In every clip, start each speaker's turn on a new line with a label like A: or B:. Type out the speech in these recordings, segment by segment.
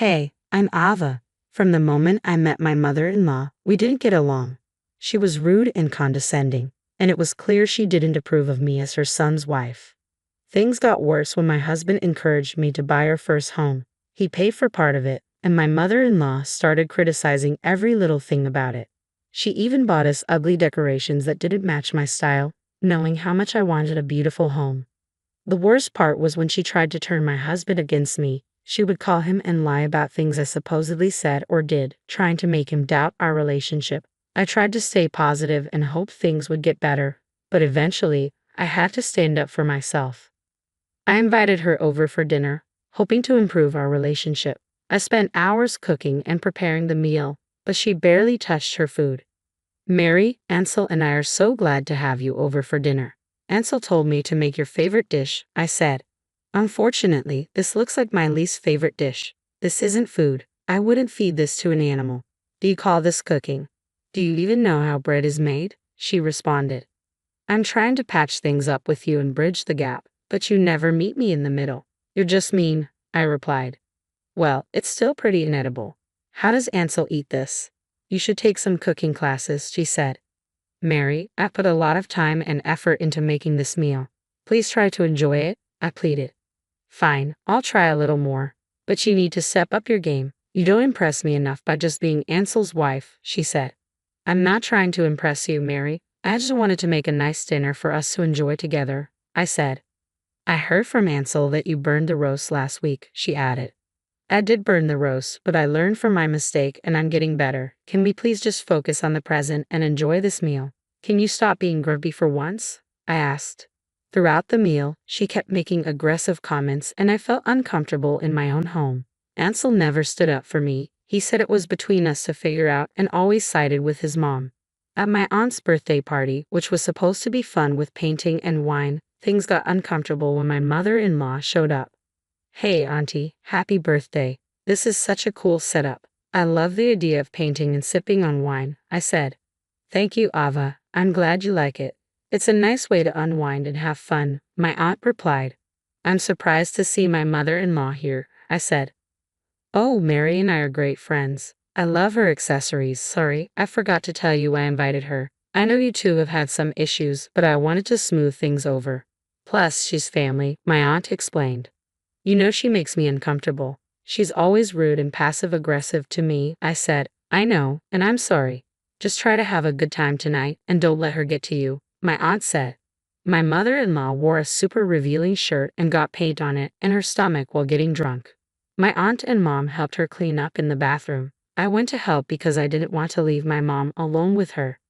A: Hey, I'm Ava. From the moment I met my mother-in-law, we didn't get along. She was rude and condescending, and it was clear she didn't approve of me as her son's wife. Things got worse when my husband encouraged me to buy our first home. He paid for part of it, and my mother-in-law started criticizing every little thing about it. She even bought us ugly decorations that didn't match my style, knowing how much I wanted a beautiful home. The worst part was when she tried to turn my husband against me. She would call him and lie about things I supposedly said or did, trying to make him doubt our relationship. I tried to stay positive and hope things would get better, but eventually, I had to stand up for myself. I invited her over for dinner, hoping to improve our relationship. I spent hours cooking and preparing the meal, but she barely touched her food. "Mary, Ansel and I are so glad to have you over for dinner. Ansel told me to make your favorite dish," I said. "Unfortunately, this looks like my least favorite dish. This isn't food. I wouldn't feed this to an animal. Do you call this cooking? Do you even know how bread is made?" she responded. "I'm trying to patch things up with you and bridge the gap, but you never meet me in the middle. You're just mean," I replied. "Well, it's still pretty inedible. How does Ansel eat this?" "You should take some cooking classes," she said. "Mary, I put a lot of time and effort into making this meal. Please try to enjoy it," I pleaded. "Fine, I'll try a little more, but you need to step up your game. You don't impress me enough by just being Ansel's wife," she said. "I'm not trying to impress you, Mary. I just wanted to make a nice dinner for us to enjoy together," I said. "I heard from Ansel that you burned the roast last week," she added. "I did burn the roast, but I learned from my mistake and I'm getting better. Can we please just focus on the present and enjoy this meal? Can you stop being grumpy for once?" I asked. Throughout the meal, she kept making aggressive comments and I felt uncomfortable in my own home. Ansel never stood up for me. He said it was between us to figure out and always sided with his mom. At my aunt's birthday party, which was supposed to be fun with painting and wine, things got uncomfortable when my mother-in-law showed up. "Hey, Auntie, happy birthday. This is such a cool setup. I love the idea of painting and sipping on wine," I said. "Thank you, Ava. I'm glad you like it. It's a nice way to unwind and have fun," my aunt replied. "I'm surprised to see my mother-in-law here," I said. "Oh, Mary and I are great friends. I love her accessories. Sorry, I forgot to tell you I invited her. I know you two have had some issues, but I wanted to smooth things over. Plus, she's family," my aunt explained. "You know she makes me uncomfortable. She's always rude and passive-aggressive to me," I said. "I know, and I'm sorry. Just try to have a good time tonight, and don't let her get to you," my aunt said. My mother-in-law wore a super revealing shirt and got paint on it and her stomach while getting drunk. My aunt and mom helped her clean up in the bathroom. I went to help because I didn't want to leave my mom alone with her.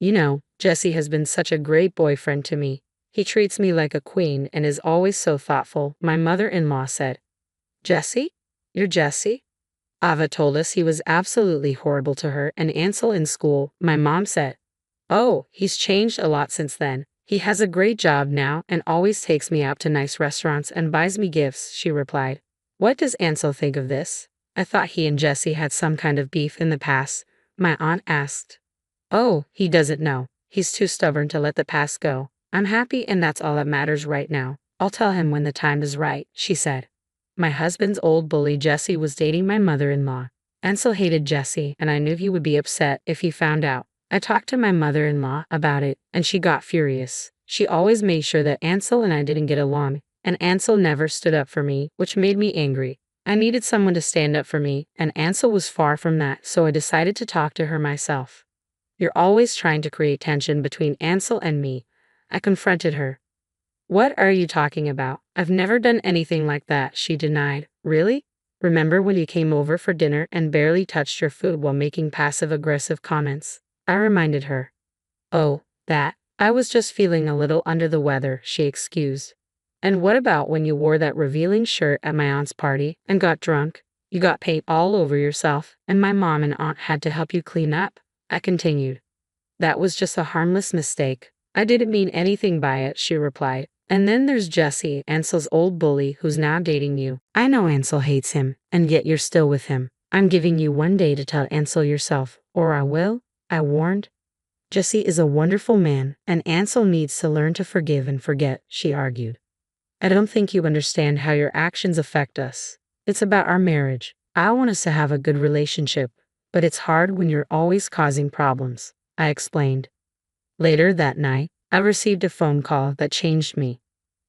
A: "You know, Jesse has been such a great boyfriend to me. He treats me like a queen and is always so thoughtful," my mother-in-law said. "Jesse? You're Jesse?" "Ava told us he was absolutely horrible to her and Ansel in school," my mom said. "Oh, he's changed a lot since then. He has a great job now and always takes me out to nice restaurants and buys me gifts," she replied. "What does Ansel think of this? I thought he and Jesse had some kind of beef in the past," my aunt asked. "Oh, he doesn't know. He's too stubborn to let the past go. I'm happy and that's all that matters right now. I'll tell him when the time is right," she said. My husband's old bully Jesse was dating my mother-in-law. Ansel hated Jesse and I knew he would be upset if he found out. I talked to my mother-in-law about it and she got furious. She always made sure that Ansel and I didn't get along, and Ansel never stood up for me, which made me angry. I needed someone to stand up for me, and Ansel was far from that, so I decided to talk to her myself. "You're always trying to create tension between Ansel and me," I confronted her. "What are you talking about? I've never done anything like that," she denied. "Really? Remember when you came over for dinner and barely touched your food while making passive-aggressive comments?" I reminded her. "Oh, that. I was just feeling a little under the weather," she excused. "And what about when you wore that revealing shirt at my aunt's party and got drunk? You got paint all over yourself, and my mom and aunt had to help you clean up," I continued. "That was just a harmless mistake. I didn't mean anything by it," she replied. "And then there's Jesse, Ansel's old bully, who's now dating you. I know Ansel hates him, and yet you're still with him. I'm giving you one day to tell Ansel yourself, or I will," I warned. "Jesse is a wonderful man, and Ansel needs to learn to forgive and forget," she argued. "I don't think you understand how your actions affect us. It's about our marriage. I want us to have a good relationship, but it's hard when you're always causing problems, I explained. Later that night, I received a phone call that changed me.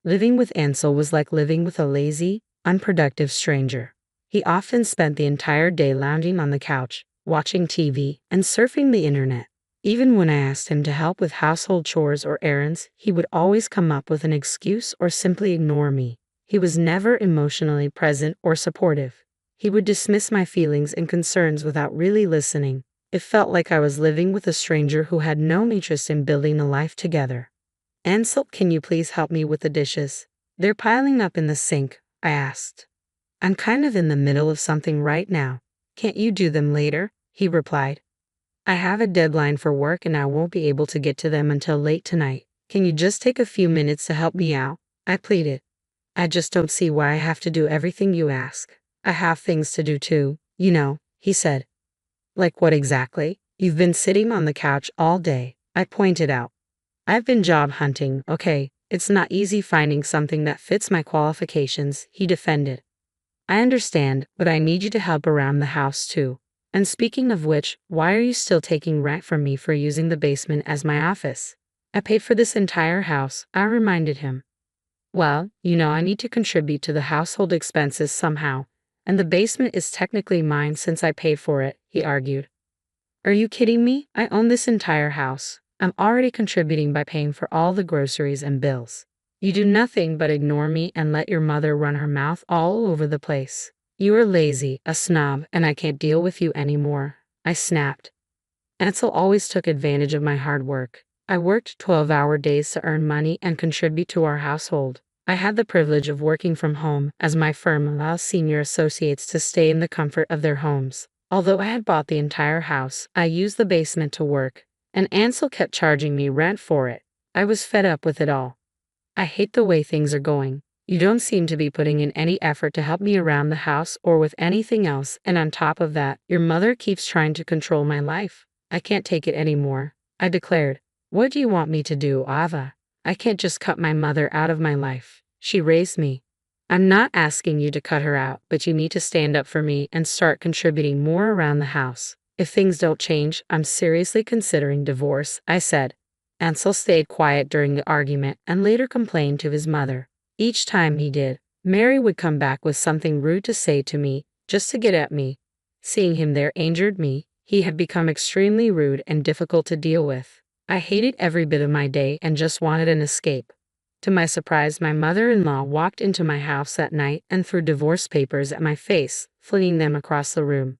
A: Living with Ansel was like living with a lazy, unproductive stranger. He often spent the entire day lounging on the couch, watching TV, and surfing the internet. Even when I asked him to help with household chores or errands, he would always come up with an excuse or simply ignore me. He was never emotionally present or supportive. He would dismiss my feelings and concerns without really listening. It felt like I was living with a stranger who had no interest in building a life together. Ansel, can you please help me with the dishes? They're piling up in the sink, I asked. I'm kind of in the middle of something right now. Can't you do them later? He replied. I have a deadline for work and I won't be able to get to them until late tonight. Can you just take a few minutes to help me out? I pleaded. I just don't see why I have to do everything you ask. I have things to do too, he said. Like what exactly? You've been sitting on the couch all day, I pointed out. I've been job hunting, okay. It's not easy finding something that fits my qualifications, he defended. I understand, but I need you to help around the house too. And speaking of which, why are you still taking rent from me for using the basement as my office? I paid for this entire house, I reminded him. Well, I need to contribute to the household expenses somehow, and the basement is technically mine since I paid for it, he argued. Are you kidding me? I own this entire house. I'm already contributing by paying for all the groceries and bills. You do nothing but ignore me and let your mother run her mouth all over the place. You are lazy, a snob, and I can't deal with you anymore, I snapped. Ansel always took advantage of my hard work. I worked 12-hour days to earn money and contribute to our household. I had the privilege of working from home, as my firm allows senior associates to stay in the comfort of their homes. Although I had bought the entire house, I used the basement to work, and Ansel kept charging me rent for it. I was fed up with it all. I hate the way things are going. You don't seem to be putting in any effort to help me around the house or with anything else, and on top of that, your mother keeps trying to control my life. I can't take it anymore, I declared. What do you want me to do, Ava? I can't just cut my mother out of my life. She raised me. I'm not asking you to cut her out, but you need to stand up for me and start contributing more around the house. If things don't change, I'm seriously considering divorce, I said. Ansel stayed quiet during the argument and later complained to his mother. Each time he did, Mary would come back with something rude to say to me, just to get at me. Seeing him there angered me. He had become extremely rude and difficult to deal with. I hated every bit of my day and just wanted an escape. To my surprise, my mother-in-law walked into my house that night and threw divorce papers at my face, flinging them across the room.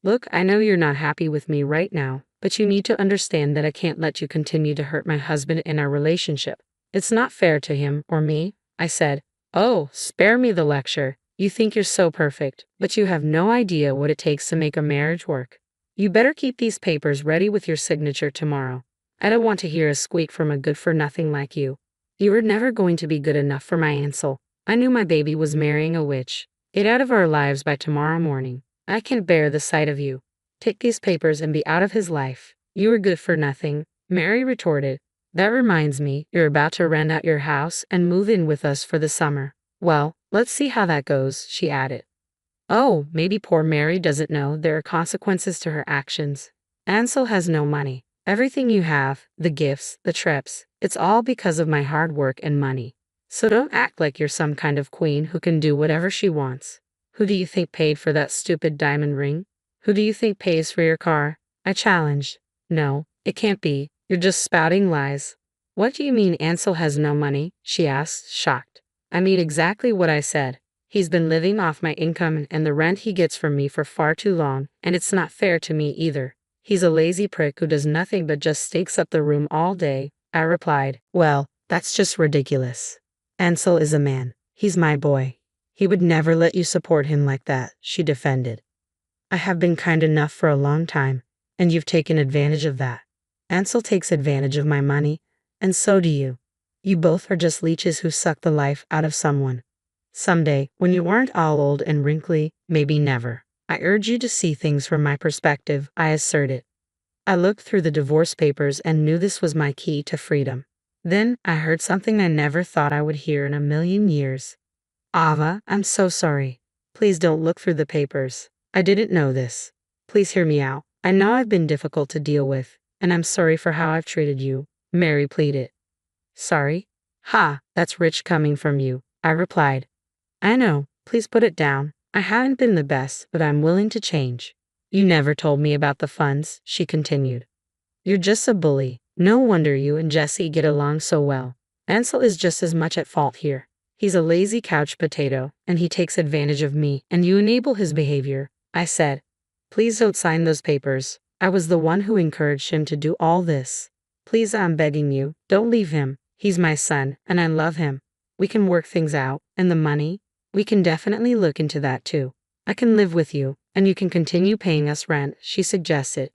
A: Look, I know you're not happy with me right now, but you need to understand that I can't let you continue to hurt my husband in our relationship. It's not fair to him or me, I said. Oh, spare me the lecture. You think you're so perfect, but you have no idea what it takes to make a marriage work. You better keep these papers ready with your signature tomorrow. I don't want to hear a squeak from a good-for-nothing like you. You were never going to be good enough for my Ansel. I knew my baby was marrying a witch. Get out of our lives by tomorrow morning. I can't bear the sight of you. Take these papers and be out of his life. You were good for nothing, Mary retorted. That reminds me, you're about to rent out your house and move in with us for the summer. Well, let's see how that goes, she added. Oh, maybe poor Mary doesn't know there are consequences to her actions. Ansel has no money. Everything you have, the gifts, the trips, it's all because of my hard work and money. So don't act like you're some kind of queen who can do whatever she wants. Who do you think paid for that stupid diamond ring? Who do you think pays for your car? I challenged. No, it can't be. You're just spouting lies. What do you mean Ansel has no money? She asked, shocked. I mean exactly what I said. He's been living off my income and the rent he gets from me for far too long, and it's not fair to me either. He's a lazy prick who does nothing but just stakes up the room all day, I replied. Well, that's just ridiculous. Ansel is a man. He's my boy. He would never let you support him like that, she defended. I have been kind enough for a long time, and you've taken advantage of that. Ansel takes advantage of my money, and so do you. You both are just leeches who suck the life out of someone. Someday, when you aren't all old and wrinkly, maybe never. I urge you to see things from my perspective, I asserted. I looked through the divorce papers and knew this was my key to freedom. Then I heard something I never thought I would hear in a million years. Ava, I'm so sorry. Please don't look through the papers. I didn't know this. Please hear me out. I know I've been difficult to deal with, and I'm sorry for how I've treated you, Mary pleaded. Sorry? Ha, that's rich coming from you, I replied. I know, please put it down. I haven't been the best, but I'm willing to change. You never told me about the funds, she continued. You're just a bully. No wonder you and Jesse get along so well. Ansel is just as much at fault here. He's a lazy couch potato, and he takes advantage of me, and you enable his behavior, I said. Please don't sign those papers. I was the one who encouraged him to do all this. Please, I'm begging you, don't leave him. He's my son, and I love him. We can work things out, and the money? We can definitely look into that too. I can live with you, and you can continue paying us rent, she suggested.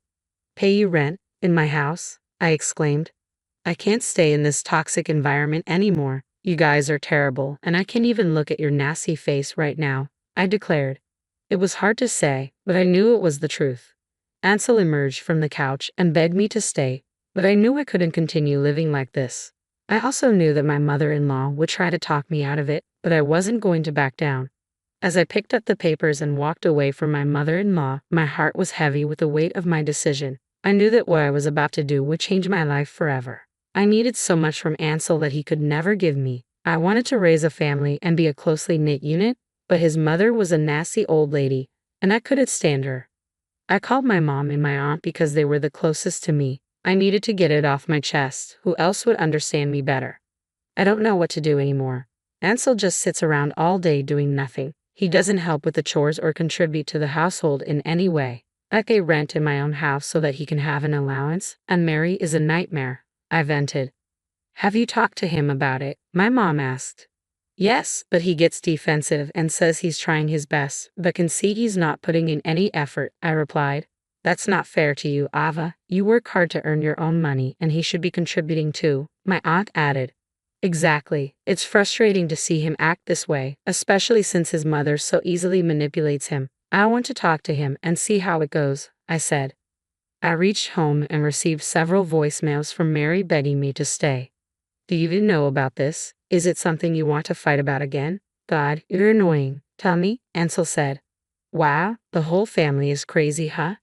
A: Pay you rent? In my house? I exclaimed. I can't stay in this toxic environment anymore. You guys are terrible, and I can't even look at your nasty face right now, I declared. It was hard to say, but I knew it was the truth. Ansel emerged from the couch and begged me to stay, but I knew I couldn't continue living like this. I also knew that my mother-in-law would try to talk me out of it, but I wasn't going to back down. As I picked up the papers and walked away from my mother-in-law, my heart was heavy with the weight of my decision. I knew that what I was about to do would change my life forever. I needed so much from Ansel that he could never give me. I wanted to raise a family and be a closely knit unit, but his mother was a nasty old lady, and I couldn't stand her. I called my mom and my aunt because they were the closest to me. I needed to get it off my chest. Who else would understand me better? I don't know what to do anymore. Ansel just sits around all day doing nothing. He doesn't help with the chores or contribute to the household in any way. I pay rent in my own house so that he can have an allowance, and Mary is a nightmare, I vented. Have you talked to him about it? My mom asked. Yes, but he gets defensive and says he's trying his best, but can see he's not putting in any effort, I replied. That's not fair to you, Ava. You work hard to earn your own money, and he should be contributing too, my aunt added. Exactly. It's frustrating to see him act this way, especially since his mother so easily manipulates him. I want to talk to him and see how it goes, I said. I reached home and received several voicemails from Mary begging me to stay. Do you even know about this? Is it something you want to fight about again? God, you're annoying. Tell me, Ansel said. Wow, the whole family is crazy, huh?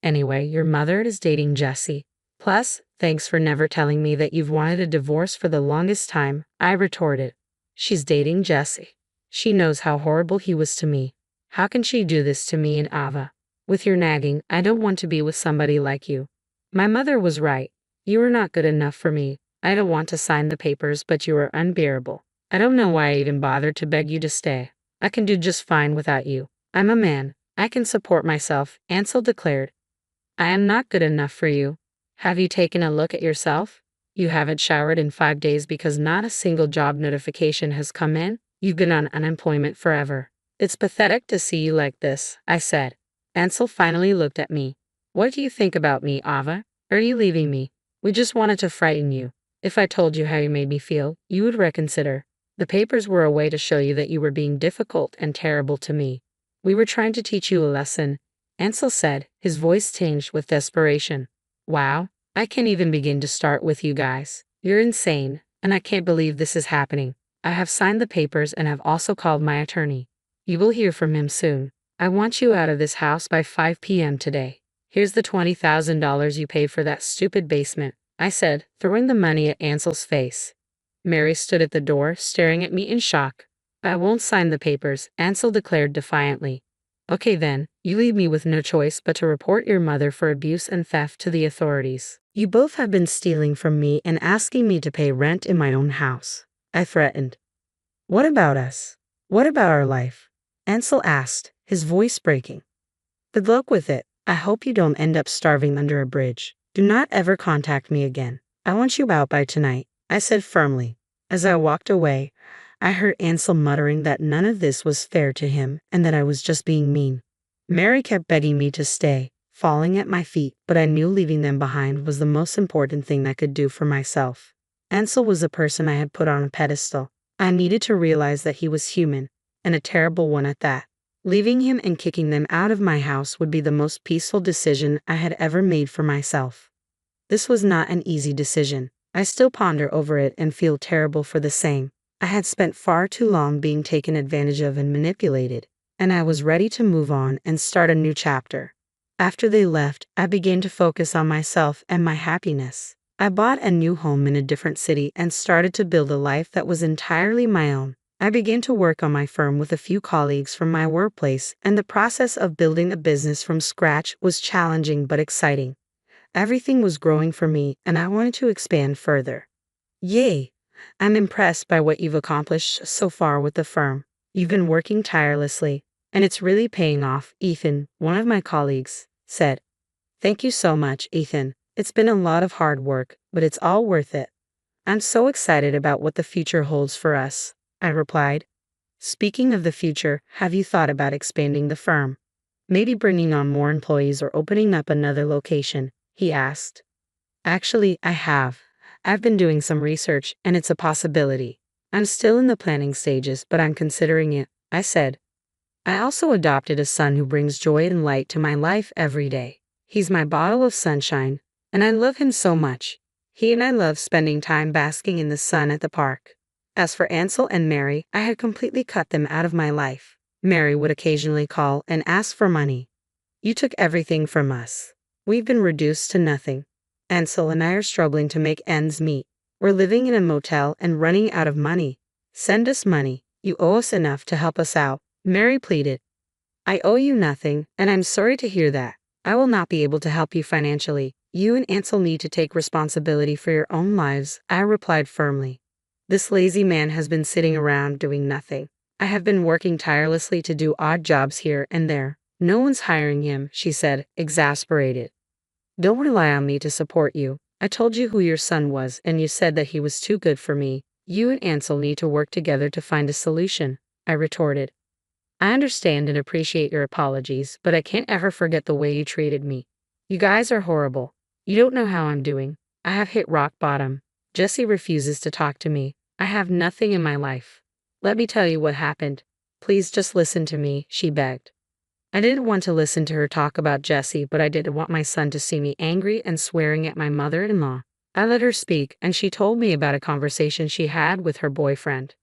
A: Anyway, your mother is dating Jesse. Plus, thanks for never telling me that you've wanted a divorce for the longest time, I retorted. She's dating Jesse. She knows how horrible he was to me. How can she do this to me and Ava? With your nagging, I don't want to be with somebody like you. My mother was right. You are not good enough for me. I don't want to sign the papers, but you are unbearable. I don't know why I even bothered to beg you to stay. I can do just fine without you. I'm a man. I can support myself, Ansel declared. I am not good enough for you. Have you taken a look at yourself? You haven't showered in 5 days because not a single job notification has come in. You've been on unemployment forever. It's pathetic to see you like this, I said. Ansel finally looked at me. What do you think about me, Ava? Are you leaving me? We just wanted to frighten you. If I told you how you made me feel, you would reconsider. The papers were a way to show you that you were being difficult and terrible to me. We were trying to teach you a lesson, Ansel said, his voice tinged with desperation. Wow, I can't even begin to start with you guys. You're insane, and I can't believe this is happening. I have signed the papers and have also called my attorney. You will hear from him soon. I want you out of this house by 5 p.m. today. Here's the $20,000 you paid for that stupid basement, I said, throwing the money at Ansel's face. Mary stood at the door, staring at me in shock. I won't sign the papers, Ansel declared defiantly. Okay then, you leave me with no choice but to report your mother for abuse and theft to the authorities. You both have been stealing from me and asking me to pay rent in my own house, I threatened. What about us? What about our life? Ansel asked, his voice breaking. Good luck with it. I hope you don't end up starving under a bridge. Do not ever contact me again. I want you out by tonight, I said firmly. As I walked away, I heard Ansel muttering that none of this was fair to him and that I was just being mean. Mary kept begging me to stay, falling at my feet, but I knew leaving them behind was the most important thing I could do for myself. Ansel was a person I had put on a pedestal. I needed to realize that he was human, and a terrible one at that. Leaving him and kicking them out of my house would be the most peaceful decision I had ever made for myself. This was not an easy decision. I still ponder over it and feel terrible for the same. I had spent far too long being taken advantage of and manipulated, and I was ready to move on and start a new chapter. After they left, I began to focus on myself and my happiness. I bought a new home in a different city and started to build a life that was entirely my own. I began to work on my firm with a few colleagues from my workplace, and the process of building a business from scratch was challenging but exciting. Everything was growing for me, and I wanted to expand further. Yay! I'm impressed by what you've accomplished so far with the firm. You've been working tirelessly, and it's really paying off, Ethan, one of my colleagues said. Thank you so much, Ethan. It's been a lot of hard work, but it's all worth it. I'm so excited about what the future holds for us, I replied. Speaking of the future, have you thought about expanding the firm? Maybe bringing on more employees or opening up another location, he asked. Actually, I have. I've been doing some research, and it's a possibility. I'm still in the planning stages, but I'm considering it, I said. I also adopted a son who brings joy and light to my life every day. He's my bottle of sunshine, and I love him so much. He and I love spending time basking in the sun at the park. As for Ansel and Mary, I had completely cut them out of my life. Mary would occasionally call and ask for money. You took everything from us. We've been reduced to nothing. Ansel and I are struggling to make ends meet. We're living in a motel and running out of money. Send us money. You owe us enough to help us out, Mary pleaded. I owe you nothing, and I'm sorry to hear that. I will not be able to help you financially. You and Ansel need to take responsibility for your own lives, I replied firmly. This lazy man has been sitting around doing nothing. I have been working tirelessly to do odd jobs here and there. No one's hiring him, she said, exasperated. Don't rely on me to support you. I told you who your son was, and you said that he was too good for me. You and Ansel need to work together to find a solution, I retorted. I understand and appreciate your apologies, but I can't ever forget the way you treated me. You guys are horrible. You don't know how I'm doing. I have hit rock bottom. Jesse refuses to talk to me. I have nothing in my life. Let me tell you what happened. Please just listen to me, she begged. I didn't want to listen to her talk about Jesse, but I didn't want my son to see me angry and swearing at my mother-in-law. I let her speak, and she told me about a conversation she had with her boyfriend.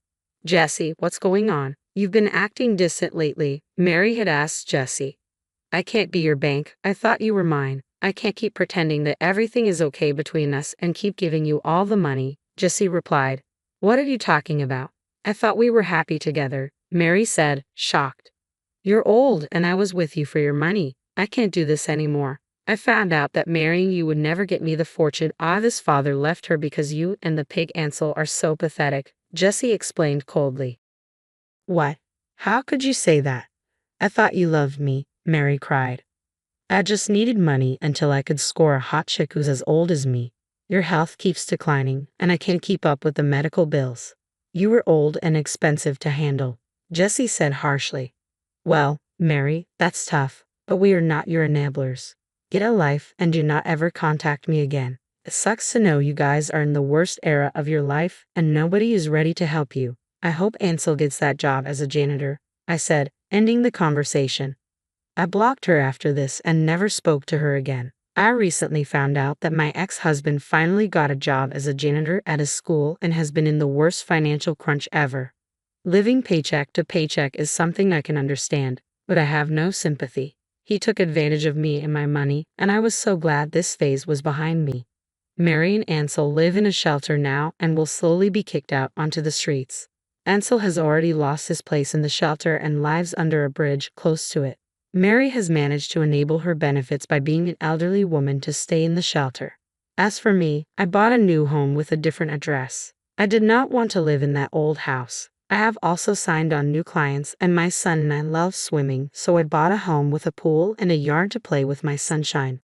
A: Jesse, what's going on? You've been acting distant lately, Mary had asked Jesse. I can't be your bank. I thought you were mine. I can't keep pretending that everything is okay between us and keep giving you all the money, Jesse replied. What are you talking about? I thought we were happy together, Mary said, shocked. You're old, and I was with you for your money. I can't do this anymore. I found out that marrying you would never get me the fortune Ava's father left her because you and the pig Ansel are so pathetic, Jesse explained coldly. What? How could you say that? I thought you loved me, Mary cried. I just needed money until I could score a hot chick who's as old as me. Your health keeps declining, and I can't keep up with the medical bills. You were old and expensive to handle, Jesse said harshly. Well, Mary, that's tough, but we are not your enablers. Get a life and do not ever contact me again. It sucks to know you guys are in the worst era of your life and nobody is ready to help you. I hope Ansel gets that job as a janitor, I said, ending the conversation. I blocked her after this and never spoke to her again. I recently found out that my ex-husband finally got a job as a janitor at a school and has been in the worst financial crunch ever. Living paycheck to paycheck is something I can understand, but I have no sympathy. He took advantage of me and my money, and I was so glad this phase was behind me. Mary and Ansel live in a shelter now and will slowly be kicked out onto the streets. Ansel has already lost his place in the shelter and lives under a bridge close to it. Mary has managed to enable her benefits by being an elderly woman to stay in the shelter. As for me, I bought a new home with a different address. I did not want to live in that old house. I have also signed on new clients, and my son and I love swimming, so I bought a home with a pool and a yard to play with my sunshine.